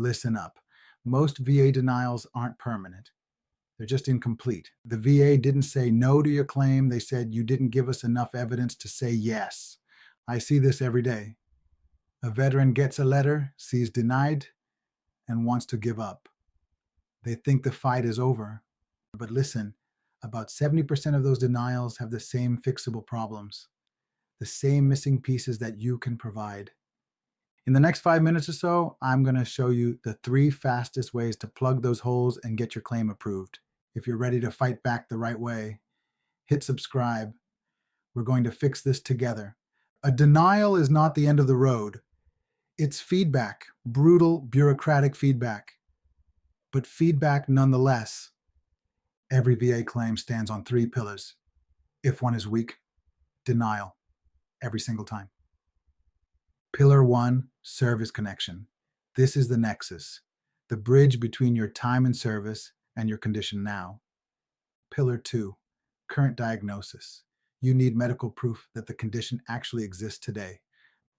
Listen up. Most VA denials aren't permanent. They're just incomplete. The VA didn't say no to your claim. They said you didn't give us enough evidence to say yes. I see this every day. A veteran gets a letter, sees denied, and wants to give up. They think the fight is over. But listen, about 70% of those denials have the same fixable problems, the same missing pieces that you can provide. In the next 5 minutes or so, I'm going to show you the 3 fastest ways to plug those holes and get your claim approved. If you're ready to fight back the right way, hit subscribe. We're going to fix this together. A denial is not the end of the road. It's feedback, brutal, bureaucratic feedback, but feedback nonetheless. Every VA claim stands on 3 pillars. If one is weak, denial, every single time. Pillar 1, service connection. This is the nexus, the bridge between your time in service and your condition now. Pillar 2, current diagnosis. You need medical proof that the condition actually exists today.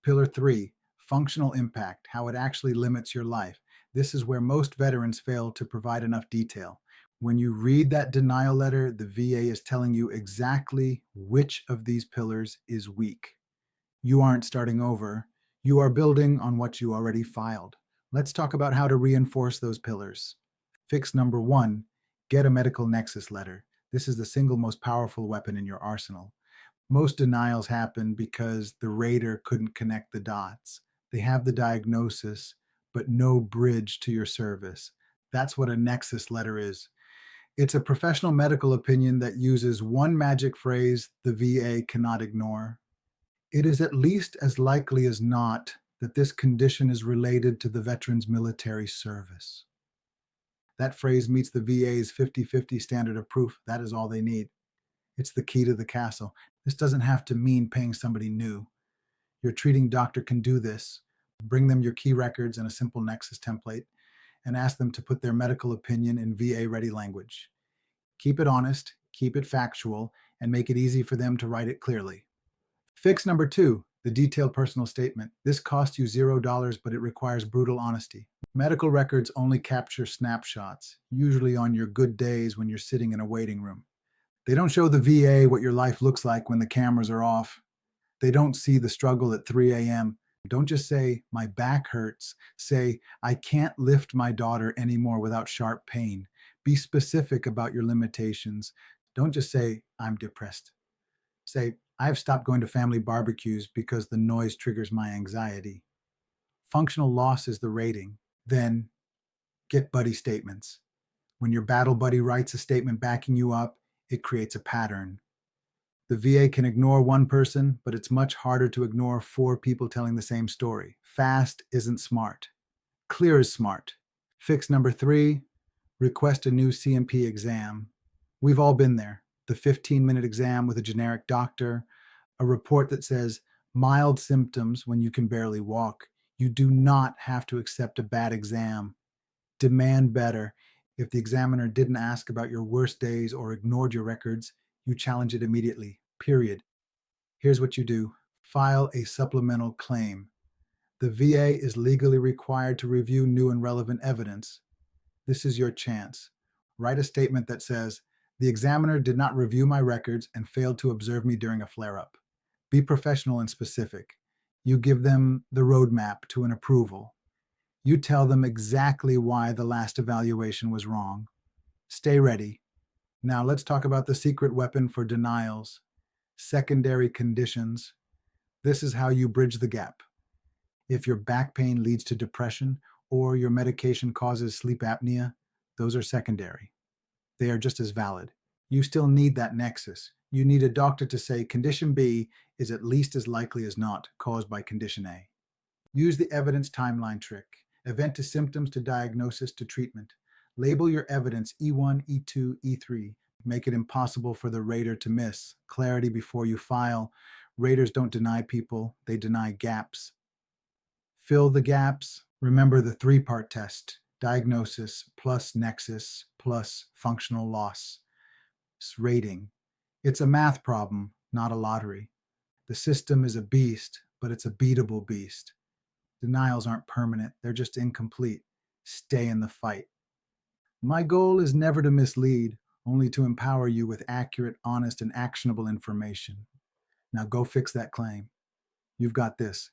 Pillar 3, functional impact, how it actually limits your life. This is where most veterans fail to provide enough detail. When you read that denial letter, the VA is telling you exactly which of these pillars is weak. You aren't starting over. You are building on what you already filed. Let's talk about how to reinforce those pillars. Fix number 1, get a medical nexus letter. This is the single most powerful weapon in your arsenal. Most denials happen because the rater couldn't connect the dots. They have the diagnosis, but no bridge to your service. That's what a nexus letter is. It's a professional medical opinion that uses one magic phrase the VA cannot ignore. It is at least as likely as not that this condition is related to the veteran's military service. That phrase meets the VA's 50-50 standard of proof. That is all they need. It's the key to the castle. This doesn't have to mean paying somebody new. Your treating doctor can do this. Bring them your key records and a simple Nexus template and ask them to put their medical opinion in VA-ready language. Keep it honest, keep it factual, and make it easy for them to write it clearly. Fix number 2, the detailed personal statement. This costs you $0, but it requires brutal honesty. Medical records only capture snapshots, usually on your good days when you're sitting in a waiting room. They don't show the VA what your life looks like when the cameras are off. They don't see the struggle at 3 a.m. Don't just say, my back hurts. Say, I can't lift my daughter anymore without sharp pain. Be specific about your limitations. Don't just say, I'm depressed. Say, I've stopped going to family barbecues because the noise triggers my anxiety. Functional loss is the rating. Then get buddy statements. When your battle buddy writes a statement backing you up, it creates a pattern. The VA can ignore one person, but it's much harder to ignore 4 people telling the same story. Fast isn't smart. Clear is smart. Fix number 3, request a new C&P exam. We've all been there. The 15-minute exam with a generic doctor, a report that says mild symptoms when you can barely walk. You do not have to accept a bad exam. Demand better. If the examiner didn't ask about your worst days or ignored your records, you challenge it immediately, period. Here's what you do. File a supplemental claim. The VA is legally required to review new and relevant evidence. This is your chance. Write a statement that says, the examiner did not review my records and failed to observe me during a flare-up. Be professional and specific. You give them the roadmap to an approval. You tell them exactly why the last evaluation was wrong. Stay ready. Now let's talk about the secret weapon for denials, secondary conditions. This is how you bridge the gap. If your back pain leads to depression or your medication causes sleep apnea, those are secondary. They are just as valid. You still need that nexus. You need a doctor to say condition B is at least as likely as not caused by condition A. Use the evidence timeline trick. Event to symptoms to diagnosis to treatment. Label your evidence E1, E2, E3. Make it impossible for the rater to miss. Clarity before you file. Raters don't deny people, they deny gaps. Fill the gaps. Remember the 3-part test. Diagnosis plus nexus plus functional loss. Rating. It's a math problem, not a lottery. The system is a beast, but it's a beatable beast. Denials aren't permanent, they're just incomplete. Stay in the fight. My goal is never to mislead, only to empower you with accurate, honest, and actionable information. Now go fix that claim. You've got this.